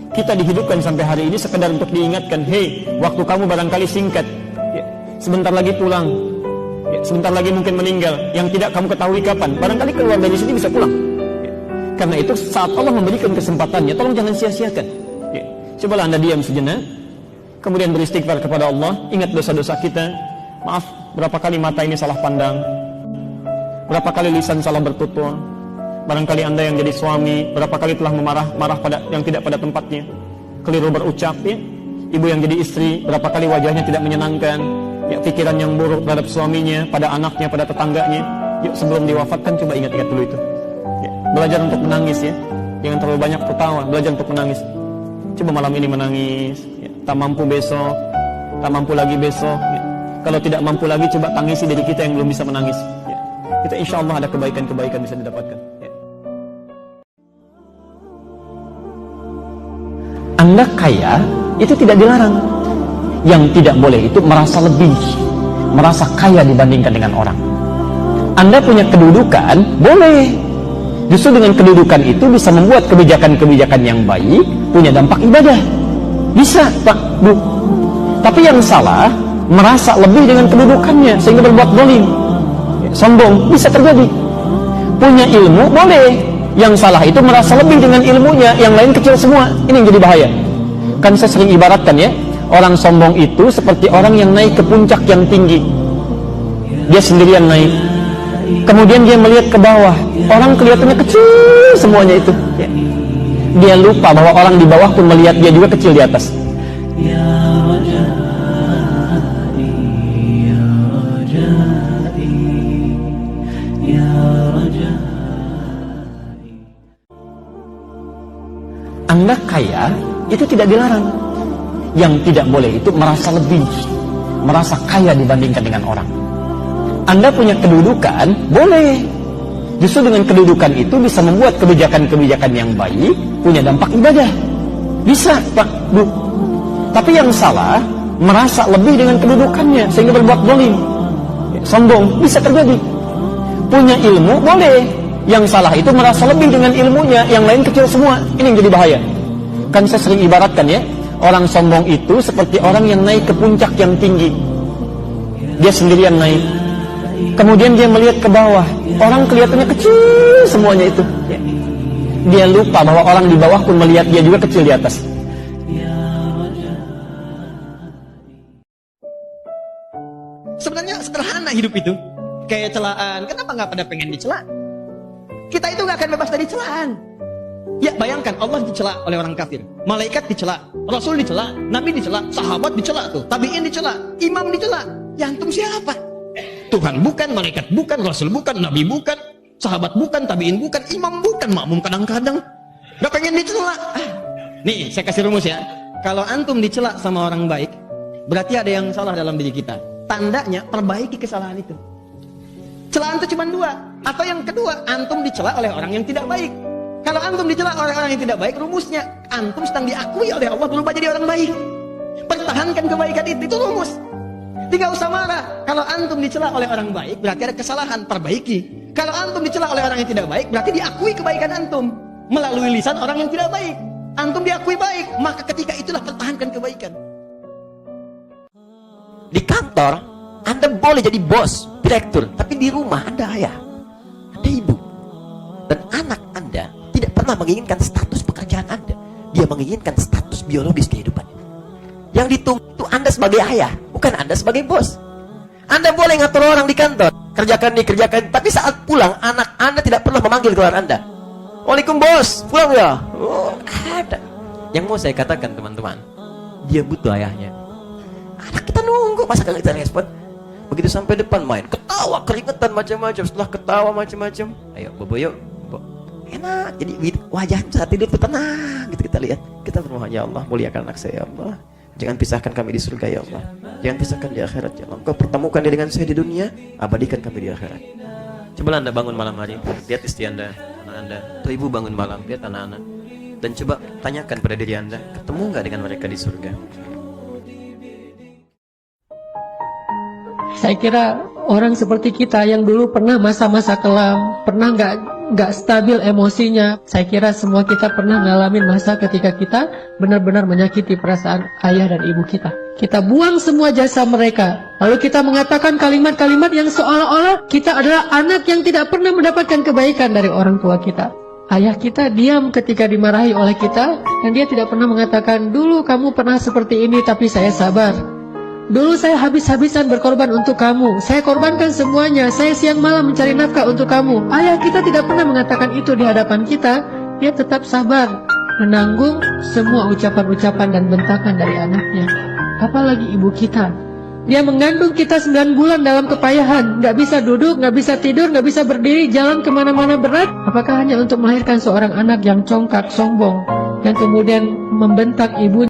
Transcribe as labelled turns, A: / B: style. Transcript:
A: Kita dihidupkan sampai hari ini sekedar untuk diingatkan, hei, waktu kamu barangkali singkat, ya, sebentar lagi pulang, ya, sebentar lagi mungkin meninggal, yang tidak kamu ketahui kapan, barangkali keluar dari sini bisa pulang. Ya. Karena itu saat Allah memberikan kesempatannya, tolong jangan sia-siakan. Ya. Cobalah Anda diam sejenak, kemudian beristighfar kepada Allah, ingat dosa-dosa kita. Maaf, berapa kali mata ini salah pandang, berapa kali lisan salah bertutur. Barangkali Anda yang jadi suami, berapa kali telah marah pada yang tidak pada tempatnya, keliru berucap, ya. Ibu yang jadi istri, berapa kali wajahnya tidak menyenangkan, ya, pikiran yang buruk terhadap suaminya, pada anaknya, pada tetangganya. Yuk, sebelum diwafatkan coba ingat-ingat dulu itu. Ya. Belajar untuk menangis, ya. Jangan terlalu banyak tertawa, belajar untuk menangis. Coba malam ini menangis, ya. Tak mampu besok, tak mampu lagi besok, ya. Kalau tidak mampu lagi, coba tangisi diri kita yang belum bisa menangis, ya. Kita insya Allah ada kebaikan-kebaikan bisa didapatkan, ya. Anda kaya, itu tidak dilarang. Yang tidak boleh itu merasa lebih, merasa kaya dibandingkan dengan orang. Anda punya kedudukan, boleh. Justru dengan kedudukan itu bisa membuat kebijakan-kebijakan yang baik, punya dampak ibadah. Bisa, Pak, Bu. Tapi yang salah, merasa lebih dengan kedudukannya, sehingga berbuat zalim, sombong, bisa terjadi. Punya ilmu, boleh. Yang salah itu merasa lebih dengan ilmunya, yang lain kecil semua. Ini yang jadi bahaya. Kan saya sering ibaratkan, ya, orang sombong itu seperti orang yang naik ke puncak yang tinggi. Dia sendirian naik, kemudian dia melihat ke bawah, orang kelihatannya kecil semuanya itu, ya. Dia lupa bahwa orang di bawah pun melihat dia juga kecil di atas. Anda kaya, itu tidak dilarang. Yang tidak boleh itu merasa lebih, merasa kaya dibandingkan dengan orang. Anda punya kedudukan, boleh. Justru dengan kedudukan itu bisa membuat kebijakan-kebijakan yang baik, punya dampak ibadah. Bisa, Pak, Bu. Tapi yang salah, merasa lebih dengan kedudukannya, sehingga berbuat zalim, sombong, bisa terjadi. Punya ilmu, boleh. Yang salah itu merasa lebih dengan ilmunya, yang lain kecil semua. Ini yang jadi bahaya. Kan saya sering ibaratkan, ya, orang sombong itu seperti orang yang naik ke puncak yang tinggi. Dia sendirian naik, kemudian dia melihat ke bawah, orang kelihatannya kecil semuanya itu, ya. Dia lupa bahwa orang di bawah pun melihat dia juga kecil di atas.
B: Sebenarnya sederhana hidup itu, kayak celaan. Kenapa nggak pada pengen dicela? Kita itu nggak akan bebas dari celaan. Ya, bayangkan Allah dicela oleh orang kafir, malaikat dicela, Rasul dicela, Nabi dicela, sahabat dicela tuh, tabi'in dicela, imam dicela. Ya antum siapa? Tuhan bukan, malaikat bukan, Rasul bukan, Nabi bukan, sahabat bukan, tabi'in bukan, imam bukan, makmum kadang-kadang. Gak pengen dicela. Nih, saya kasih rumus, ya. Kalau antum dicela sama orang baik, berarti ada yang salah dalam diri kita. Tandanya perbaiki kesalahan itu. Celaan itu cuma dua. Atau yang kedua, antum dicela oleh orang yang tidak baik. Kalau antum dicela oleh orang yang tidak baik, rumusnya antum sedang diakui oleh Allah berubah jadi orang baik. Pertahankan kebaikan itu rumus. Tidak usah marah. Kalau antum dicela oleh orang baik, berarti ada kesalahan, perbaiki. Kalau antum dicela oleh orang yang tidak baik, berarti diakui kebaikan antum melalui lisan orang yang tidak baik. Antum diakui baik, maka ketika itulah pertahankan kebaikan.
C: Di kantor, Anda boleh jadi bos, direktur, tapi di rumah Anda ayah, ada ibu, dan anak Anda tidak pernah menginginkan status pekerjaan Anda. Dia menginginkan status biologis kehidupan. Yang ditunggu itu Anda sebagai ayah, bukan Anda sebagai bos. Anda boleh ngatur orang di kantor, kerjakan ini, kerjakan, tapi saat pulang, anak Anda tidak pernah memanggil keluar Anda. Waalaikum bos, pulang ya. Oh, ada. Yang mau saya katakan teman-teman, dia butuh ayahnya. Anak kita nunggu, masa gak kita respon? Begitu sampai depan main, ketawa, keringetan macam-macam. Setelah ketawa macam-macam, ayo bobo yuk, bobo. Enak, jadi wajah saat tidur tenang, gitu kita lihat. Kita berdoa, ya Allah, muliakan anak saya, ya Allah. Jangan pisahkan kami di surga, ya Allah. Jangan pisahkan di akhirat, ya Allah. Engkau pertemukan dia dengan saya di dunia, abadikan kami di akhirat. Coba Anda bangun malam hari, lihat istri Anda, anak Anda. Atau ibu bangun malam, lihat anak-anak. Dan coba tanyakan pada diri Anda, ketemu nggak dengan mereka di surga?
D: Saya kira orang seperti kita yang dulu pernah masa-masa kelam, pernah nggak stabil emosinya. Saya kira semua kita pernah ngalamin masa ketika kita benar-benar menyakiti perasaan ayah dan ibu kita. Kita buang semua jasa mereka. Lalu kita mengatakan kalimat-kalimat yang seolah-olah kita adalah anak yang tidak pernah mendapatkan kebaikan dari orang tua kita. Ayah kita diam ketika dimarahi oleh kita, dan dia tidak pernah mengatakan, dulu kamu pernah seperti ini tapi saya sabar. Dulu saya habis-habisan berkorban untuk kamu. Saya korbankan semuanya. Saya siang malam mencari nafkah untuk kamu. Ayah kita tidak pernah mengatakan itu di hadapan kita. Dia tetap sabar, menanggung semua ucapan-ucapan dan bentakan dari anaknya. Apalagi ibu kita. Dia mengandung kita 9 bulan dalam kepayahan. Gak bisa duduk, gak bisa tidur, gak bisa berdiri, jalan kemana-mana berat. Apakah hanya untuk melahirkan seorang anak yang congkak, sombong, yang kemudian membentak ibunya?